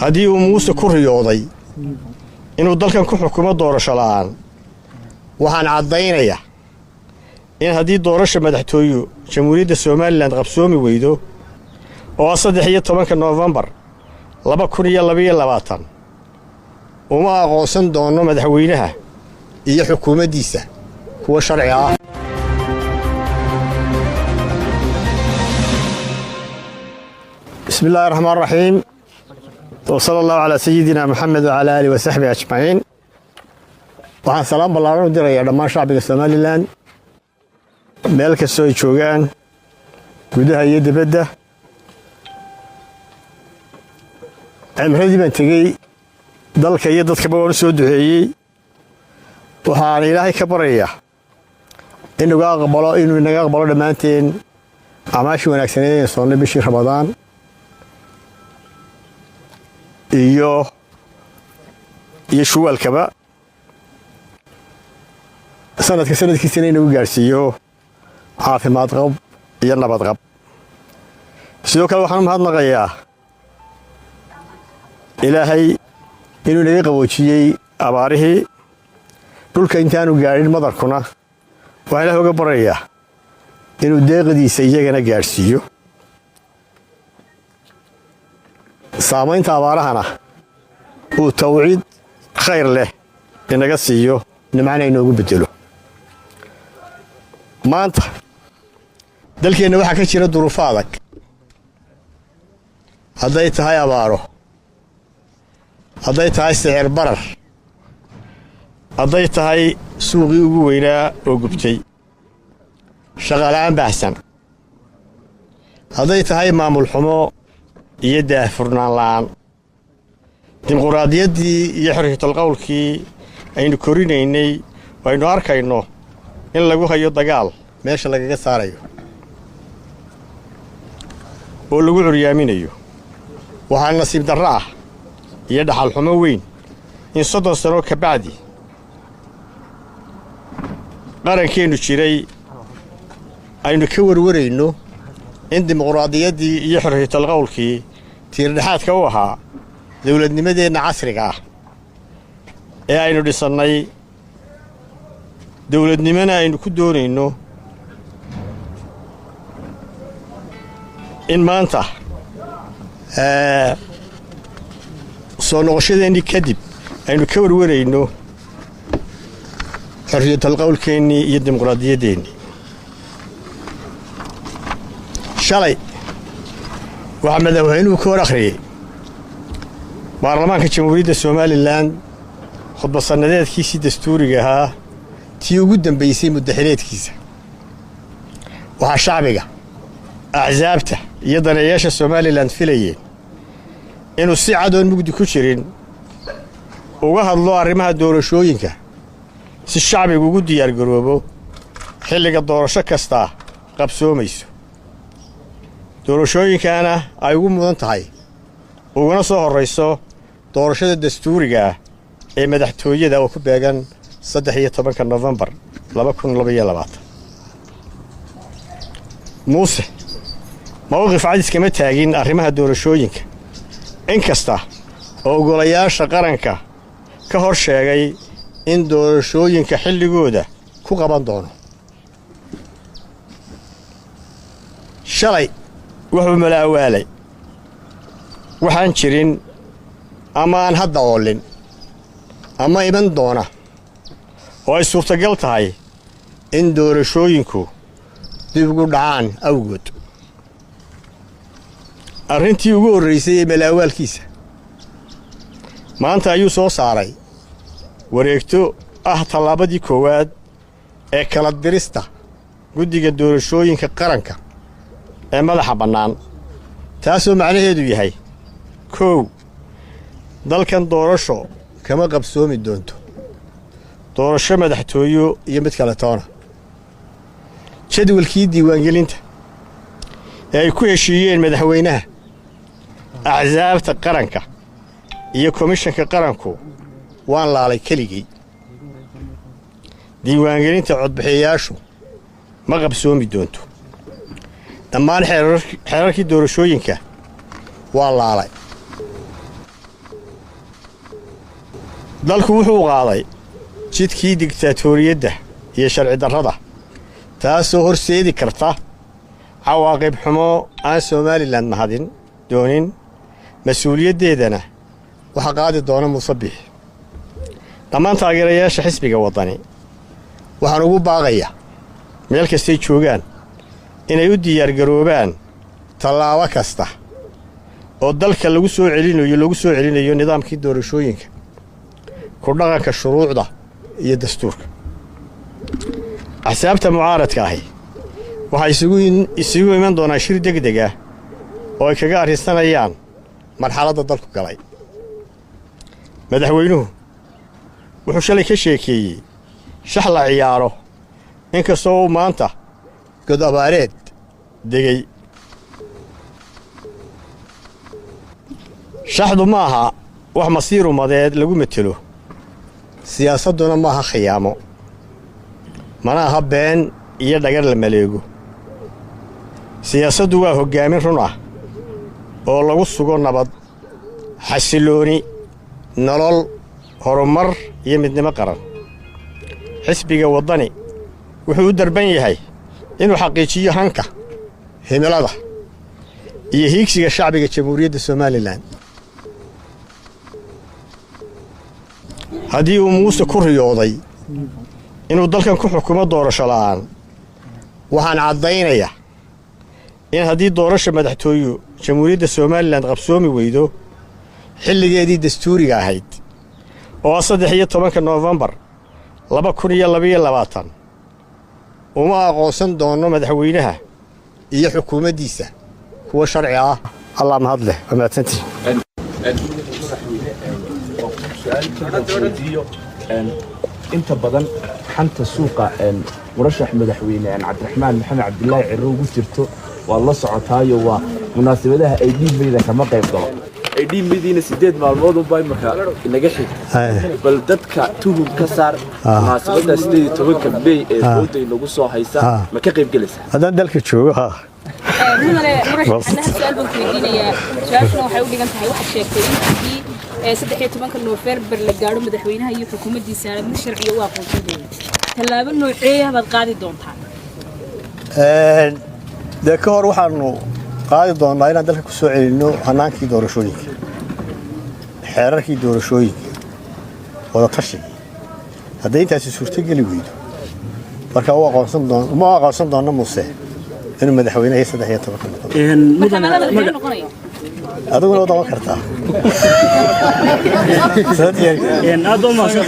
haddii uu muuse ku riyooday inuu dalkan ku xukumo doorasho la'aan waxaan caddaynayaa in haddii doorasha madaxtooyo jamhuuriyadda somalilan qabsoomi weydo oo 13 Noofembar 2022 uma aqoonsan doono madaxweynaha iyo xukuumaddiisa kuwa sharci ah. بسم الله الرحمن الرحيم وصلى الله على سيدنا محمد وعلى آله وصحبه أجمعين. waxaan salaam ballaaran u dirayaa dhammaan shacbiga Soomaaliland meel kasta oo joogaan gudaha iyo dibadda. amradii baan tagay dalka iyo dadkaba waan soo duceeyay. waxaan Ilaahay ka baryayaa inuu naga aqbalo dhammaanteen amaashii wanaagsaneed ee soo bishii Ramadaan iyo shuwalkaba sanadkiisana inuu gaarsiiyo caafimaad qab iyo nabad qab. sidoo kale waxaan mahadnaqayaa Ilaahay inuu naga qaboojiyay abaarihii dhulka intaanu gaarin madarkuna waxaan Ilaahay uga baryayaa inuu deeqdiisa iyagana gaarsiiyo. saamaynta abaarahana uu tawciid khayr leh inaga siiyo nimcana inoogu bedelo. maanta dalkeena waxa ka jira duruufo adag, hadday tahay abaaro, hadday tahay sicir barar, hadday tahay suuqii ugu weynaa oo gubtay, shaqo la'aan baahsan, hadday tahay maamul xumo iyo daahfurnaan la'aan. dimuqraadiyaddii iyo xorriyatul qowlkii aynu korinaynay aynu arkayno in lagu hayo dagaal meesha lagaga saarayo oo lagu curyaaminayo. waxaa nasiib darro ah iyo dhaxal xumo weyn in 30 sano ka bacdi qarankeennu jiray aynu ka warwarayno in dimuqraadiyaddii iyo xorriyatul qowlkii tiirdhexaadka u ahaa dawladnimadeenna casriga ah ee aynu dhisannay, dawladnimana aynu ku doonayno in maanta soo noqoshadeennii kadib aynu ka warwarayno xorriyatul qowlkeennii iyo dimuqraadiyadeennii. shalay waxaa madaxweynuhu ka hor akhriyey baarlamaanka jamhuuriyadda Somaliland khudbad sanadeedkiisii dastuuriga ahaa tii ugu dambaysay muddaxileedkiisa. waxaa shacbiga, axsaabta iyo daneeyaasha Somaliland filayeen inuu si cadoon mugdi ku jirin uga hadlo arrimaha doorashooyinka si shacbigu ugu diyaargaroobo xilliga doorasho kasta qabsoomayso. doorashooyinkana ay ugu mudan tahay uguna soo horrayso doorashada dastuuriga ah ee madaxtooyada oo ku beegan 13 Noofembar 2022. muuse mowqif cadis kama taagin arrimaha doorashooyinka, inkasta oo golayaasha qaranka ka hor sheegay in doorashooyinka xilligooda ku qaban doono. shalay wuxuu malaawaalay waxaan jirin ama aan hadda oolin ama iman doona oo ay suurtagal tahay in doorashooyinku dib ugu dhacaan awgood. arrintii ugu horraysay ee malaawaalkiisa maanta ayuu soo saaray wareegto ah tallaabadii koowaad ee kala dirista guddiga doorashooyinka qaranka ee madaxa bannaan, taasoo macnaheedu yahay 1 dalkan doorasho kama qabsoomi doonto, doorasho madaxtooyo iyo mid kale toona. jadwalkii diiwaangelinta ee ay ku heshiiyeen madaxweynaha, axsaabta qaranka iyo komishanka qaranku waan laalay keligay. diiwaangelinta codbixiyayaashu ma qabsoomi doonto. dhammaan xeerarkii doorashooyinka waa laalay. dalku wuxuu qaaday jidkii digtaatoriyadda iyo sharci darrada taasoo horseedi karta cawaaqib xumo aan Somaliland mahadin doonin mas'uuliyaddeedana waxa qaadi doona Muuse Biixi dhammaan taageerayaasha xisbiga wadani waxaan ugu baaqayaa meel kastay joogaan inay u diyaar garoobaan tallaabo kasta oo dalka lagu soo celinayo nidaamkii doorashooyinka ku dhaqanka shuruucda iyo dastuurka axsaabta mucaaradka ahi waxay isugu iman doonaan shir degdeg ah oo ay kaga arrinsanayaan marxaladda dalku galay madaxweynuhu wuxuu shalay ka sheekeeyey shax la ciyaaro inkastoo uu maanta god abaareed degay shaxdu ma aha wax masiir umadeed lagu metelo siyaasadduna ma aha khiyaamo mana aha been iyo dhagar la maleego siyaasaddu waa hoggaamin run ah oo lagu sugo nabad xasilooni nolol horumar iyo midnimo qaran xisbiga wadani wuxuu u darban yahay inuu xaqiijiyo hanka himilada iyo hiigsiga shacbiga jamhuuriyadda Somaliland haddii uu Muuse ku riyooday inuu dalkan ku xukumo doorasho la'aan waxaan caddaynayaa in haddii doorasho madaxtooyo jamhuuriyadda Somaliland qabsoomi weydo xilligeedii dastuuriga ahayd oo 13 November 2022 uma aqoonsan doono madaxweynaha iyo xukuumaddiisa kuwa sharci ah Allah mahad leh wamaadsantii inta badan xanta suuqa murashax madaxweyne Cabdiraxmaan Maxamed Cabdullaahi Cirro ugu jirto waa la socotaayo waa munaasabadaha ay dhiibmayda kama qayb galo ay dhiibmaydiina 8 maalmood u bay markaa inaga xigtay bal dadka tuhum ka saar munaasabada 18 May ee dowladda inagu soo haysa ma ka qayb galaysaa haddaan dalka joogo ha su'aal baan ku weydiinayaa su'aashuna waxay u dhigan tahay waxa sheegtay in 13 November la gaaro madaxweynaha iyo xukuumaddiisa mid sharci ah aqoonsigeeda tallaabo noocee ah baad qaadi doontaa de ka hor waxaanu qaadi doonaa inaan dalka ku soo celino hanaankii doorashooyinka xeerarkii doorashooyinka wada tashiga hadday intaasi suurtogeli weydo marka uu aqoonsan doono Muuse inuu madaxweynaha 13 noqdo aduguna wada kartaa aadoo ma soo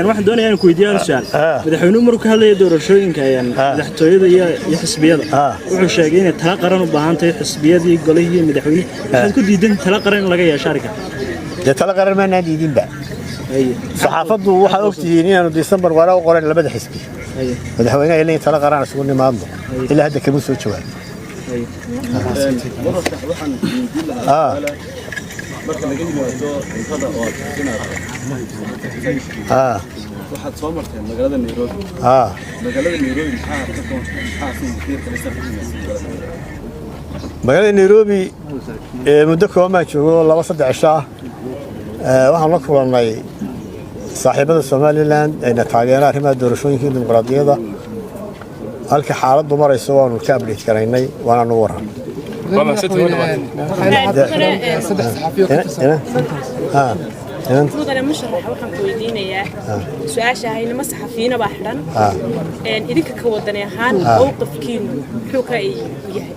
waxaan doonayaa in ku weydiiyo su'aal madaxweynuhu markuu ka hadlayo doorashooyinka madaxtooyada iyo xisbiyada wuxuu sheegay in tala qaran u baahan tahay xisbiyadii golihii madaxweyne waxaad ku diidan tala qaran in laga yeesho arrinka tala qaran ma diidinba saxaafaddu waxay ogtihiin inaanu December wara u qoran labada xisbi madaxweynaha ilaa tala qaran isugu nimaadno ilaa hadda kama soo jawaab marka laga yimaado cuntada oo waxaad soo marteen magaalada Nairobi magaalada Nairobi muddo kooban joogo 2-3 cisho waxaan la kulannay saaxiibada Somaliland ee taageera arrimaha doorashooyinka dimuqraadiyadda halka xaaladdu marayso waanu ka update karaynay waana noo waran mudane musharax waxaan ku weydiinayaa su'aasha ahayna ma saxafiina baa xidhan idinka ka wadani ahaan mowqifkiinu muxuu ka yahay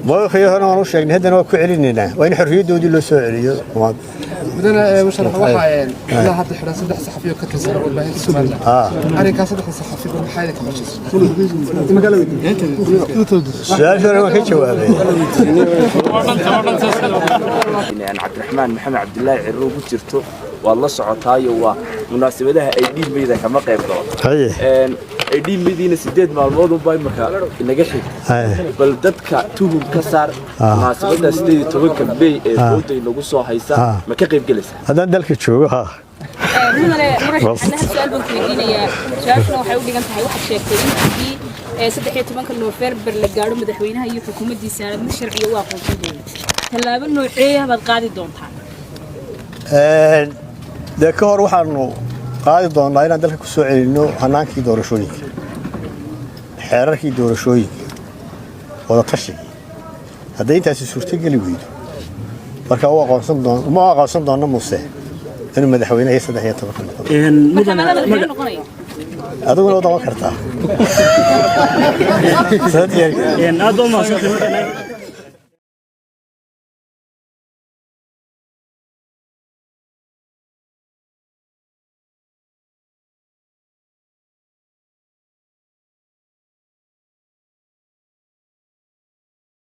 mowqifkii hore waan u sheegnay haddana waa ku celinaynaa waa in xorriyaddoodii loo soo celiyo مدن مشرف waxaa la hadda xiran 3 saxafiyo ka tirsan warbaahinta Soomaaliya arinka 3 saxafiyo maxay ka qabsatay magaalada su'aasha waan ka jawaabay Cabdiraxmaan Maxamed Cabdullaahi Cirro ugu jirto waa la socotaayo waa munaasabadaha ay dhiibmayda kama qayb galo ay dhiibmaydiina 8 maalmood u bay markaa inaga xigtay bal dadka tuhum ka saar munaasabada 18 May ee dowladda inagu soo haysa ma ka qayb galaysaa haddaan dalka joogo ha su'aal baan ku weydiinayaa su'aashuna waxay u dhigan tahay waxa sheegtay in 13 November la gaaro madaxweynaha iyo xukuumaddiisa mid sharci ah aqoonsigeeda tallaabo noocee ah baad qaadi doontaa dee ka hor waxaanu qaadi doonnaa inaan dalka ku soo celinno hannaankii doorashooyinka xeerarkii doorashooyinka wadatashiga hadday intaasi suurtogeli weydo marka uma aqoonsan doonno muse inuu madaxweynaha 13 noqdo adiguna u noqon kartaa aad u mahadsantahay